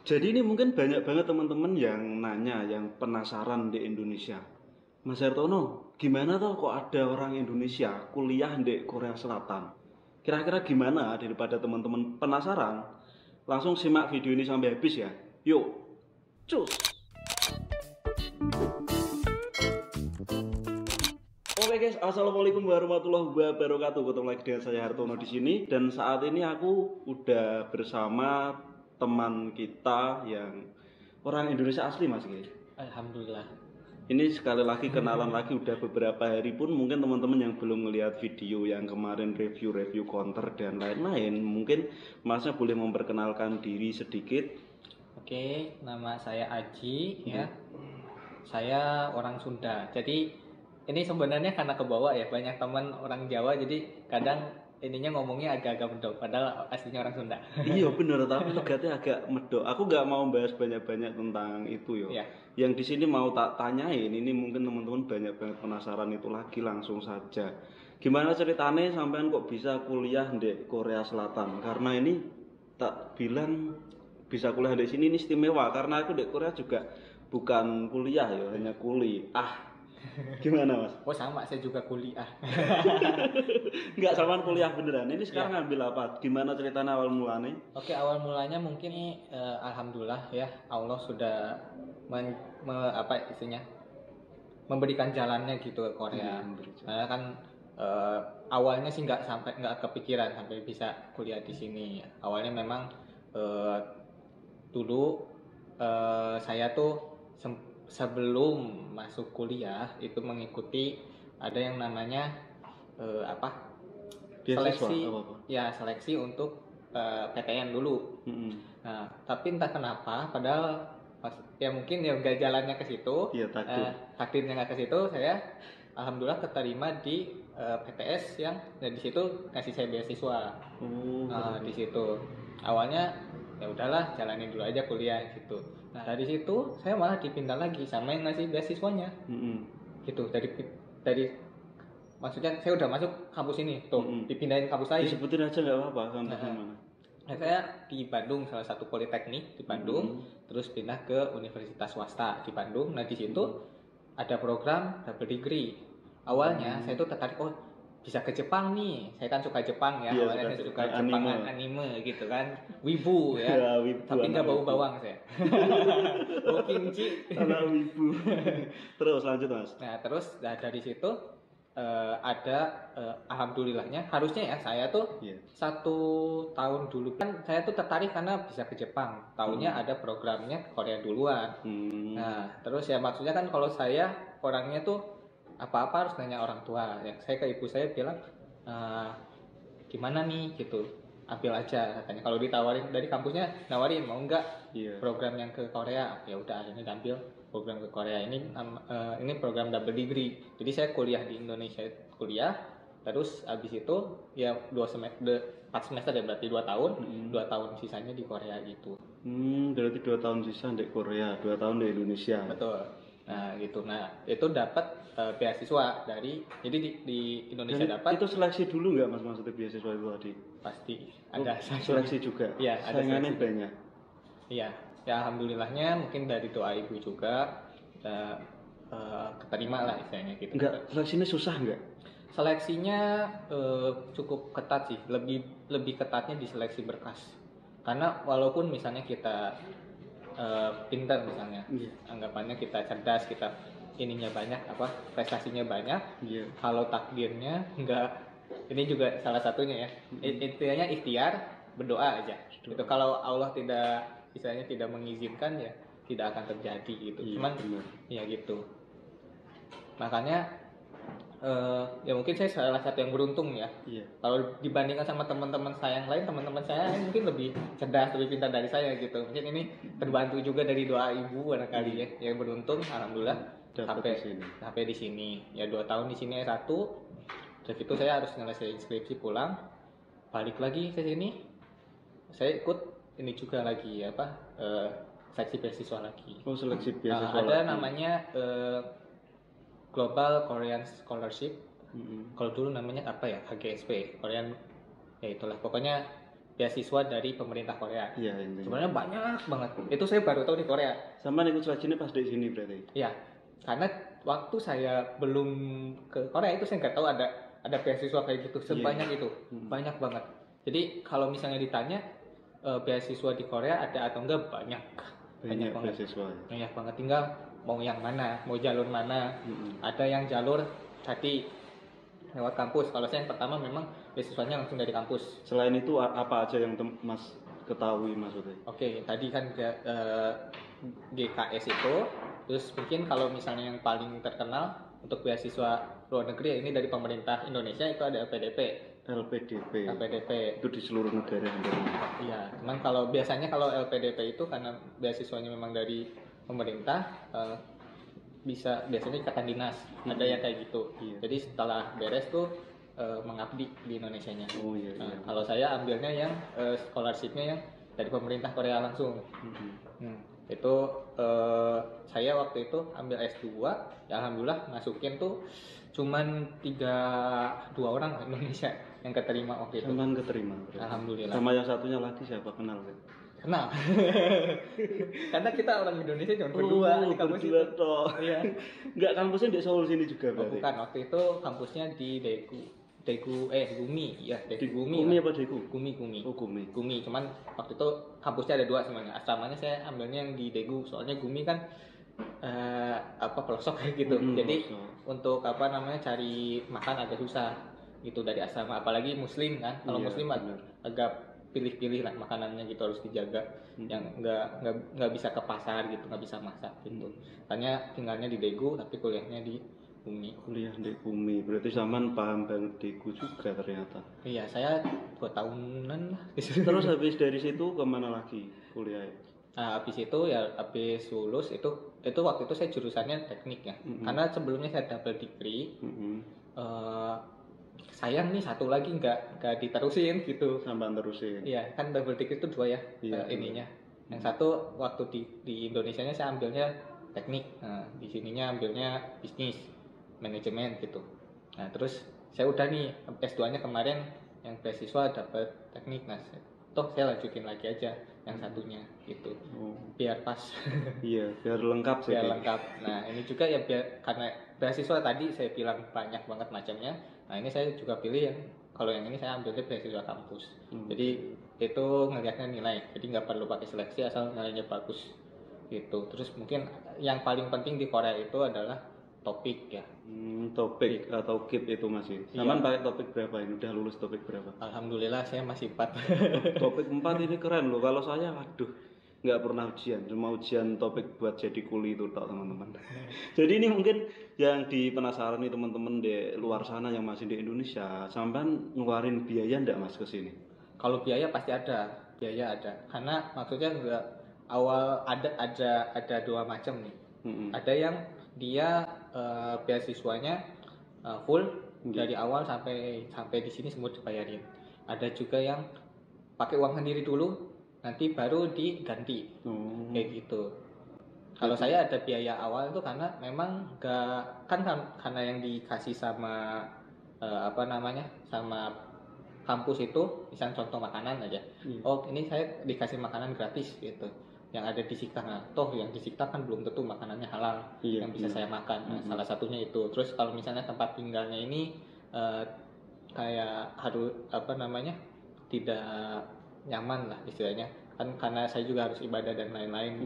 Jadi ini mungkin banyak banget teman-teman yang nanya, yang penasaran di Indonesia. Mas Hartono, gimana tuh kok ada orang Indonesia kuliah di Korea Selatan? Kira-kira gimana daripada teman-teman penasaran? Langsung simak video ini sampai habis ya. Yuk, cus! Oke guys, assalamualaikum warahmatullahi wabarakatuh. Ketemu lagi dengan saya Hartono di sini dan saat ini aku udah bersama teman kita yang orang Indonesia asli mas guys. Alhamdulillah. Ini sekali lagi kenalan lagi udah beberapa hari pun mungkin teman-teman yang belum melihat video yang kemarin review counter dan lain-lain mungkin masnya boleh memperkenalkan diri sedikit. Oke, nama saya Aji ya. Saya orang Sunda. Jadi ini sebenarnya karena kebawa ya, banyak teman orang Jawa jadi kadang ininya ngomongnya agak-agak medok padahal aslinya orang Sunda. Iya bener, tapi logatnya agak medok. Aku nggak mau bahas banyak-banyak tentang itu yo. Ya. Yang di sini mau tak tanyain, ini mungkin teman-teman banyak banget penasaran itu lagi langsung saja. Gimana ceritanya sampean kok bisa kuliah di Korea Selatan? Karena ini tak bilang bisa kuliah di sini ini istimewa karena aku di Korea juga bukan kuliah ya, hanya kuliah. Gimana mas? Oh sama, saya juga kuliah. Enggak samaan kuliah beneran. Ini sekarang ngambil apa? Gimana ceritanya awal mulanya? Oke, awal mulanya mungkin alhamdulillah ya Allah sudah apa istilahnya memberikan jalannya gitu ke Korea. Karena kan awalnya sih nggak kepikiran sampai bisa kuliah di sini. Awalnya memang dulu saya tuh sebelum masuk kuliah itu mengikuti ada yang namanya apa? Seleksi. Ya, seleksi untuk PTN dulu. Nah, tapi entah kenapa padahal ya mungkin ya gak jalannya ke situ. Iya, takdirnya nggak ke situ, saya alhamdulillah keterima di PTS yang di situ kasih saya beasiswa. Di situ awalnya ya udahlah jalanin dulu aja kuliah gitu. Nah dari situ saya malah dipindah lagi sama yang ngasih beasiswanya. Gitu dari maksudnya saya udah masuk kampus ini tuh dipindahin kampus lain. Disebutin aja nggak apa-apa kampusnya mana. Nah, saya di Bandung, salah satu politeknik di Bandung, terus pindah ke universitas swasta di Bandung. Nah di situ ada program double degree. Awalnya saya tuh tertarik, oh bisa ke Jepang nih. Saya kan suka Jepang ya. Awalnya saya suka Jepang anime gitu kan, wibu ya. Wibu, tapi nggak bau bawang saya. Bau kimchi. Anak wibu. Terus lanjut mas. Nah terus dari situ ada alhamdulillahnya harusnya ya saya tuh 1 tahun dulu kan saya tuh tertarik karena bisa ke Jepang. Taunya ada programnya ke Korea duluan. Nah terus ya maksudnya kan kalau saya orangnya tuh apa-apa harus nanya orang tua. Ya, saya ke ibu saya bilang gimana nih gitu, ambil aja katanya. Kalau ditawarin dari kampusnya nawarin mau nggak program yang ke Korea, ya udah akhirnya ambil program ke Korea. Ini program double degree. Jadi saya kuliah di Indonesia terus abis itu ya 4 semester ya berarti 2 tahun 2 tahun sisanya di Korea gitu. Berarti 2 tahun sisa di Korea, 2 tahun di Indonesia. Betul. Nah gitu. Nah itu dapat beasiswa dari jadi di Indonesia dapat. Itu seleksi dulu nggak mas maksudnya beasiswa itu tadi? Pasti ada seleksi juga. Iya ada saingannya banyak. Iya ya alhamdulillahnya mungkin dari doa ibu juga keterima lah istilahnya gitu. Enggak, seleksinya susah nggak? Seleksinya cukup ketat sih, lebih ketatnya di seleksi berkas. Karena walaupun misalnya kita pintar misalnya, anggapannya kita cerdas, kita ininya banyak prestasinya banyak, kalau takdirnya enggak, ini juga salah satunya ya. Intinya ikhtiar, berdoa aja. Itu kalau Allah tidak mengizinkan ya tidak akan terjadi gitu. Cuman ya gitu. Makanya ya mungkin saya salah satu yang beruntung ya. Kalau dibandingkan sama teman-teman saya yang lain, teman-teman saya mungkin lebih cerdas, lebih pintar dari saya gitu. Mungkin ini terbantu juga dari doa ibu barangkali ya. Yang beruntung, alhamdulillah sampai di sini. Ya 2 tahun di sini S1. Terus itu saya harus nyelesain skripsi pulang, balik lagi ke sini. Saya ikut ini juga lagi seleksi beasiswa lagi. Oh seleksi beasiswa. Ada namanya Global Korean Scholarship. Kalau dulu namanya apa ya, HGSP, Korean ya itulah pokoknya beasiswa dari pemerintah Korea. Iya, intinya. Sebenarnya banyak banget. Itu saya baru tahu di Korea. Sama ikut seleksinya pas di sini berarti. Iya, karena waktu saya belum ke Korea itu saya nggak tahu ada beasiswa kayak gitu sebanyak itu, banyak banget. Jadi kalau misalnya ditanya beasiswa di Korea ada atau enggak, banyak banget, beasiswa. banyak banget. Tinggal mau yang mana, mau jalur mana. Ada yang jalur tadi lewat kampus. Kalau saya yang pertama memang beasiswanya langsung dari kampus. Selain itu apa aja yang Mas ketahui maksudnya? Oke, tadi kan GKS itu, terus mungkin kalau misalnya yang paling terkenal untuk beasiswa luar negeri ini dari pemerintah Indonesia itu ada LPDP. Itu di seluruh negara hampir. Iya, cuman kalau biasanya kalau LPDP itu karena beasiswanya memang dari pemerintah, biasanya ikatan dinas, ada yang kayak gitu. Iya. Jadi setelah beres tuh mengabdi di Indonesianya. Oh iya. Kalau saya ambilnya yang scholarshipnya yang dari pemerintah Korea langsung. Itu saya waktu itu ambil S2, ya alhamdulillah masukin tuh cuman 2 orang Indonesia yang keterima waktu itu. Cuman keterima. Alhamdulillah. Sama yang satunya lagi siapa, kenal kan? Kenal. Karena kita orang Indonesia cuma berdua di kampus itu. Iya. Enggak, kampusnya di Seoul sini juga berarti. Bukan, waktu itu kampusnya di Gumi, ya Gumi. Gumi apa Daegu? Gumi. Oh, Gumi. Cuman waktu itu kampusnya ada 2 sebenarnya. Asramanya saya ambilnya yang di Daegu, soalnya Gumi kan pelosok kayak gitu. Jadi untuk cari makan agak susah gitu dari asrama, apalagi muslim kan. Kalau muslim agak pilih-pilih lah makanannya gitu, harus dijaga. Yang nggak bisa ke pasar gitu, nggak bisa masak gitu. Hanya tinggalnya di Daegu tapi kuliahnya di Gumi. Kuliah di Gumi, berarti zaman paham banget Daegu juga ternyata. Iya, saya 2 tahunan lah. Terus habis dari situ kemana lagi kuliah? Nah, habis lulus itu waktu itu saya jurusannya teknik ya. Karena sebelumnya saya double degree. Sayang nih satu lagi nggak diterusin gitu. Sampai terusin. Iya, kan double degree itu 2 ya, ininya. Yang satu waktu di Indonesianya saya ambilnya teknik. Nah, di sininya ambilnya bisnis manajemen gitu. Nah, terus saya udah nih S2-nya kemarin yang beasiswa dapat teknik. Nah, toh saya lanjutin lagi aja yang satunya gitu. Biar pas. Iya, biar lengkap sih. Biar lengkap. Nah, ini juga ya karena beasiswa tadi saya bilang banyak banget macamnya. Nah, ini saya juga pilih yang kalau yang ini saya ambilnya beasiswa kampus. Jadi itu ngelihatnya nilai. Jadi nggak perlu pakai seleksi asal nilainya bagus gitu. Terus mungkin yang paling penting di Korea itu adalah topik ya. Topik atau KIP itu masih. Saman pakai topik berapa ini? Udah lulus topik berapa? Alhamdulillah saya masih 4. Topik 4 ini keren loh. Kalau saya waduh, nggak pernah ujian, cuma ujian topik buat jadi kuli itu tak teman-teman. Jadi ini mungkin yang di penasaran nih teman-teman di luar sana yang masih di Indonesia, sampean ngeluarin biaya ndak Mas ke sini? Kalau biaya pasti ada, biaya ada. Karena maksudnya enggak awal ada 2 macam nih. Ada yang dia beasiswanya full dari awal sampai di sini semua dibayarin. Ada juga yang pakai uang sendiri dulu, nanti baru diganti kayak gitu. Kalau saya ada biaya awal itu karena memang karena yang dikasih sama sama kampus itu, misalnya contoh makanan aja. Oh, ini saya dikasih makanan gratis gitu yang ada di Sikta. Nah, toh yang di Sikta kan belum tentu makanannya halal yang bisa saya makan. Nah, salah satunya itu. Terus kalau misalnya tempat tinggalnya ini kayak harus tidak nyaman lah istilahnya, kan karena saya juga harus ibadah dan lain-lain.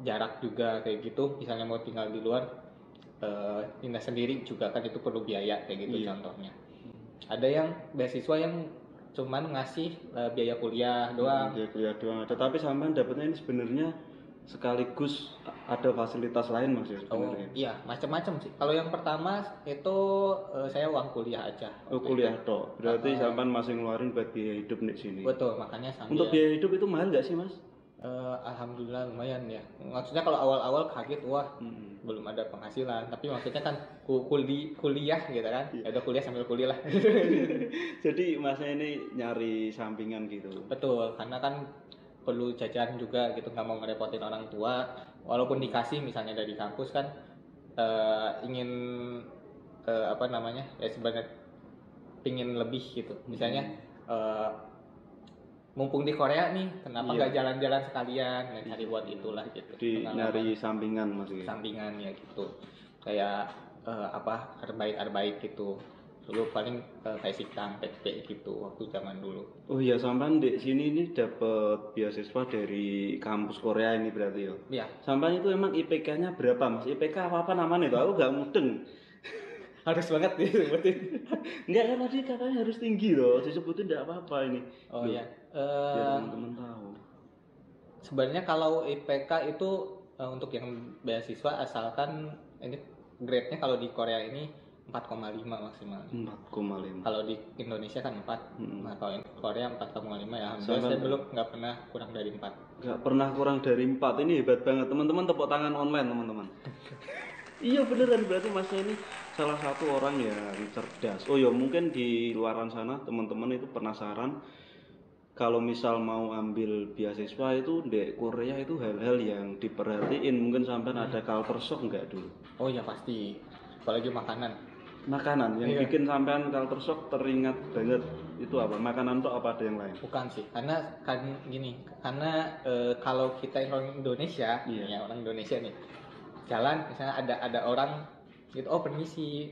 Jarak juga kayak gitu, misalnya mau tinggal di luar pindah sendiri juga kan itu perlu biaya kayak gitu. Contohnya ada yang beasiswa yang cuman ngasih biaya kuliah doang. Biaya kuliah doang. Tetapi sampean dapatnya ini sebenarnya sekaligus ada fasilitas lain Mas ya sebenarnya. Iya, macam-macam sih. Kalau yang pertama itu saya uang kuliah aja. Kuliah toh. Berarti sampean masih ngeluarin buat biaya hidup di sini. Betul, makanya sambil. Untuk biaya hidup itu mahal nggak sih Mas? Alhamdulillah lumayan ya. Maksudnya kalau awal-awal kaget, wah belum ada penghasilan. Tapi maksudnya kan kuliah gitu kan. Ya udah kuliah sambil kuliah lah. Jadi masnya ini nyari sampingan gitu. Betul, karena kan perlu jajan juga gitu, nggak mau ngerepotin orang tua. Walaupun dikasih misalnya dari kampus kan ingin ya sebenarnya pingin lebih gitu. Misalnya mumpung di Korea nih, kenapa Iya. nggak jalan-jalan sekalian, nah, cari buat itulah gitu. Di Pengalaman nyari sampingan Mas. sampingan ya gitu. Kayak arbait gitu. Dulu paling kayak sikang, PP gitu waktu zaman dulu. Oh iya, sampean di sini ini dapat beasiswa dari kampus Korea ini berarti ya. Ya, Sampean itu emang IPK-nya berapa Mas? IPK apa namanya itu? Aku gak mudeng. harus banget disebutin. Enggak kan tadi katanya harus tinggi loh. Disebutin enggak apa-apa ini. Oh Loh, ya. biar teman-teman tahu. Sebenarnya kalau IPK itu untuk yang beasiswa asalkan ini grade-nya kalau di Korea ini 4,5 maksimal. 4,5. Kalau di Indonesia kan 4. Nah, kalau di Korea 4,5 ya. Alhamdulillah Sampai saya belum nggak pernah kurang dari 4. Enggak pernah kurang dari 4. Ini hebat banget. Teman-teman tepuk tangan online, teman-teman. Iya beneran, berarti Mas ini salah satu orang yang cerdas. Oh ya, mungkin di luaran sana teman-teman itu penasaran kalau misal mau ambil beasiswa itu di Korea itu hal-hal yang diperhatiin. Mungkin sampai ada culture shock enggak dulu? Oh ya pasti. Apalagi makanan. Makanan yang Iya. bikin sampean culture shock teringat banget itu apa? Makanan tuh apa ada yang lain? Bukan sih, karena kan gini, karena kalau kita orang Indonesia, Iya. ya orang Indonesia nih, jalan misalnya ada orang gitu, oh permisi,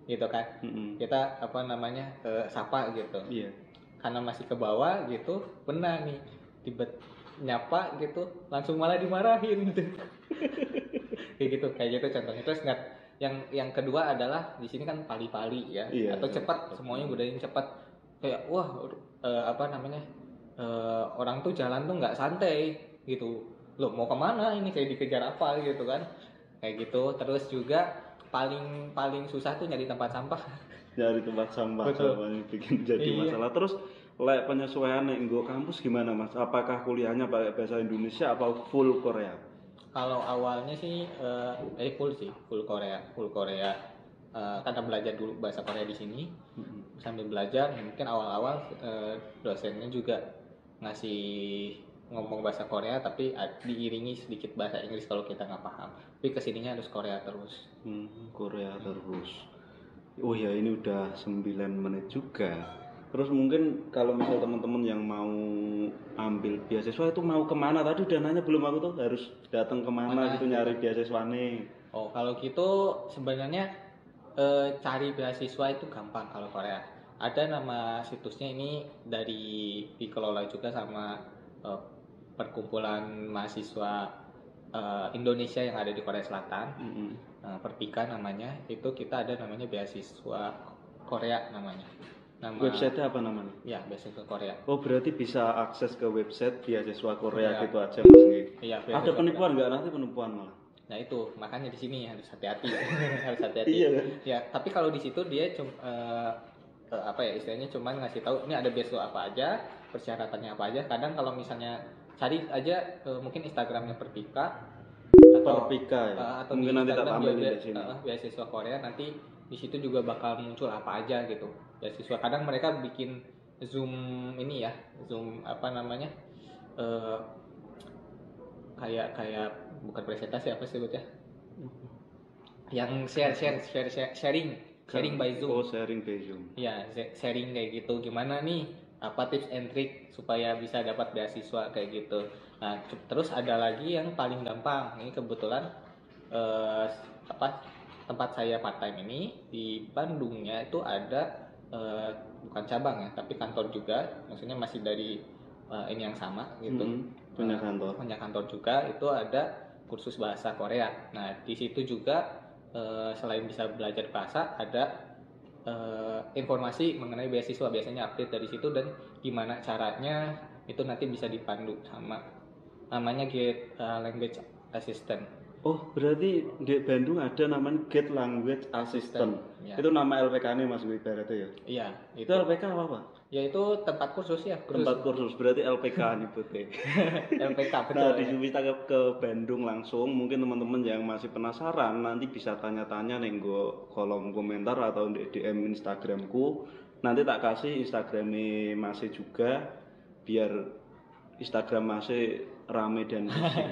gitu kan, kita apa namanya sapa gitu, Iya. karena masih ke bawah gitu, pernah nih tiba nyapa gitu, langsung malah dimarahin gitu, kayak gitu contohnya. Terus nggak, yang kedua adalah di sini kan pali-pali ya, Iya, atau cepat, semuanya budaya cepat, kayak wah apa namanya orang tuh jalan tuh nggak santai gitu, loh mau kemana ini, kayak dikejar apa gitu kan, kayak gitu. Terus juga paling susah tuh nyari tempat sampah. Dari tempat sampah Betul. sama yang bikin jadi Iya. masalah. Terus lek penyesuaian nek nggo kampus gimana Mas? Apakah kuliahnya pakai bahasa Indonesia atau full Korea? Kalau awalnya sih full Korea. Karena belajar dulu bahasa Korea di sini, sambil belajar mungkin awal-awal dosennya juga ngasih ngomong bahasa Korea, tapi diiringi sedikit bahasa Inggris kalau kita nggak paham. Tapi kesininya harus Korea terus. Korea terus. Oh ya, ini udah 9 menit juga. Terus mungkin kalau misal teman-teman yang mau ambil beasiswa itu mau kemana? Tadi udah nanya belum aku tuh harus datang kemana gitu nyari beasiswane. Oh kalau gitu sebenarnya cari beasiswa itu gampang kalau Korea. Ada nama situsnya, ini dikelola juga sama perkumpulan mahasiswa Indonesia yang ada di Korea Selatan. Perpika namanya. Itu kita ada namanya beasiswa Korea namanya. Website-nya apa namanya? Ya, beasiswa Korea. Oh berarti bisa akses ke website beasiswa Korea gitu aja Mas Nggih. Iya, Ada penipuan nggak nanti penipuan malah? Nah itu makanya di sini harus hati-hati, harus hati-hati. Iya kan? Ya tapi kalau di situ dia cuma apa ya istilahnya, cuman ngasih tahu ini ada beasiswa apa aja, persyaratannya apa aja. Kadang kalau misalnya cari aja mungkin Instagramnya Perpika atau Perpika ya. atau Mungkin di nanti tak Instagram tampilin juga di sini. beasiswa Korea, nanti di situ juga bakal muncul apa aja gitu beasiswa. Kadang mereka bikin Zoom ini ya, Zoom apa namanya kayak bukan presentasi, apa sih sebutnya, yang sharing by Zoom. Oh sharing by Zoom. Ya sharing kayak gitu, gimana nih apa tips and trick supaya bisa dapat beasiswa kayak gitu. Nah terus ada lagi yang paling gampang, ini kebetulan tempat saya part time ini di Bandungnya itu ada bukan cabang ya, tapi kantor juga, maksudnya masih dari ini yang sama gitu. Punya kantor. Punya kantor juga, itu ada kursus bahasa Korea. Nah di situ juga selain bisa belajar bahasa, ada informasi mengenai beasiswa, biasanya update dari situ, dan gimana caranya itu nanti bisa dipandu sama namanya Get Language Assistant. Oh berarti di Bandung ada namanya Get Language Assistant. Ya. Itu nama LPK-nya Mas ibaratnya ya? Iya. Itu LPK apa? Ya itu tempat kursus ya. Tempat kursus berarti LPK nyebutnya. LPK betul. Nah bisa ke Bandung langsung. Mungkin teman-teman yang masih penasaran nanti bisa tanya-tanya nih gue kolom komentar atau di DM Instagramku. Nanti tak kasih Instagramnya Masih juga biar Instagram Masih rame dan bersih.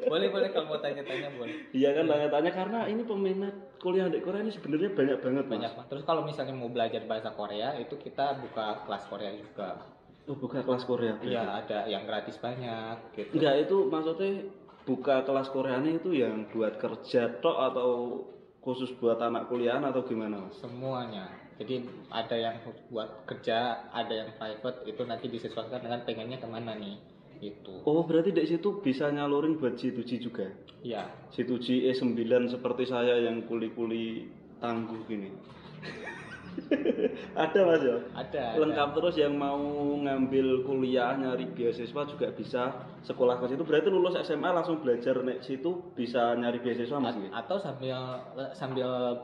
boleh kalau mau tanya-tanya boleh. Iya kan tanya-tanya, karena ini peminat kuliah di Korea ini sebenarnya banyak banget Mas. Banyak. Terus kalau misalnya mau belajar bahasa Korea itu kita buka kelas Korea juga. Oh, buka kelas Korea berarti. Iya, ada yang gratis banyak gitu. Enggak, itu maksudnya buka kelas Koreanya itu yang buat kerja tok atau khusus buat anak kuliahan atau gimana Mas? Semuanya. Jadi ada yang buat kerja, ada yang private, itu nanti disesuaikan dengan pengennya kemana nih gitu. Oh, berarti di situ bisa nyalurin buat G2G juga. Iya. G2G E9 seperti saya yang kuli-kuli tangguh gini. Ada Mas ya? Ada. Lengkap terus yang mau ngambil kuliah nyari beasiswa juga bisa sekolah ke situ. Berarti lulus SMA langsung belajar nek situ bisa nyari beasiswa Mas gitu. Atau sambil sambil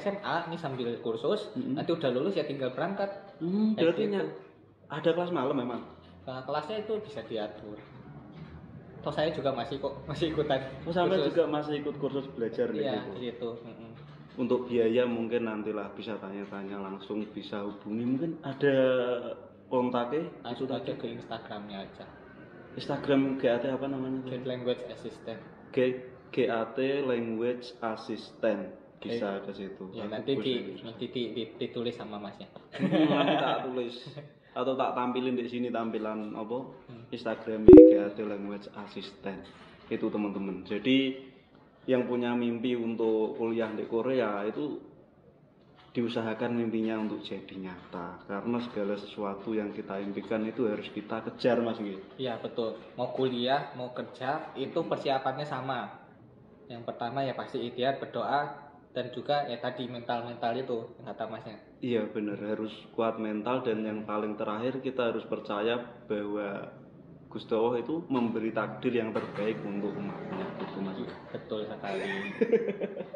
SMA nih sambil kursus, nanti udah lulus ya tinggal berangkat. Berarti gitu. ada kelas malam memang. Nah, kelasnya itu bisa diatur. Toh saya juga masih ikutan. Oh, sampai juga masih ikut kursus belajar Iya, gitu. gitu. Untuk biaya mungkin nantilah bisa tanya-tanya langsung, bisa hubungi, mungkin ada kontaknya itu Langsung aja tadi ke Instagramnya aja. Instagram GAT apa namanya? Get Language Assistant. GAT Language Assistant bisa ke situ. Ya Aku nanti bisa. ditulis sama masnya. Nanti tak tulis atau tak tampilin di sini tampilan apa Instagram GAT Language Assistant itu teman-teman. Jadi yang punya mimpi untuk kuliah di Korea itu diusahakan mimpinya untuk jadi nyata, karena segala sesuatu yang kita impikan itu harus kita kejar Mas gitu. Iya betul, mau kuliah mau kerja itu persiapannya sama. Yang pertama ya pasti ikhtiar, berdoa, dan juga ya tadi mental itu yang kata masnya. Iya benar, harus kuat mental, dan yang paling terakhir kita harus percaya bahwa Gusti Allah itu memberi takdir yang terbaik untuk umatnya gitu Mas. Betul sekali.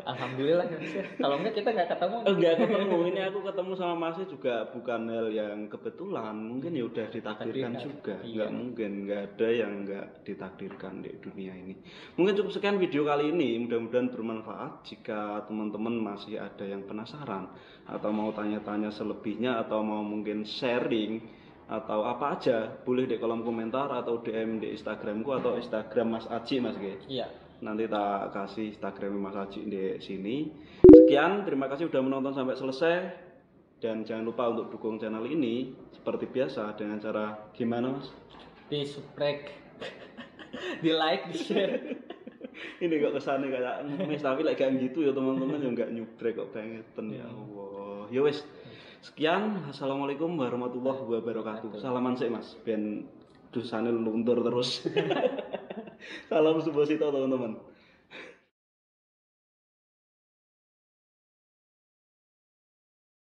Alhamdulillah ya Mas ya. Kalau enggak kita nggak ketemu. Enggak ketemu, ini aku ketemu sama Masnya juga bukan hal yang kebetulan, mungkin ya udah ditakdirkan juga. Enggak mungkin, enggak ada yang enggak ditakdirkan di dunia ini. Mungkin cukup sekian video kali ini, mudah-mudahan bermanfaat. Jika teman-teman masih ada yang penasaran atau mau tanya-tanya selebihnya atau mau mungkin sharing atau apa aja, boleh di kolom komentar atau DM di Instagramku atau Instagram Mas Aji Mas Ge. Iya. Nanti tak kasih Instagram Mas Aji di sini. Sekian, terima kasih sudah menonton sampai selesai, dan jangan lupa untuk dukung channel ini seperti biasa dengan cara gimana Mas? Di subscribe, di like, di share. Ini kok kesannya kayak mes, tapi like kayak gitu ya teman-teman, yang nggak nyubrek kok bangetan ya Allah. Ya wes. Sekian, assalamualaikum warahmatullahi wabarakatuh. Salaman sih Mas, ben dosane luntur terus. Salam Subosito teman-teman.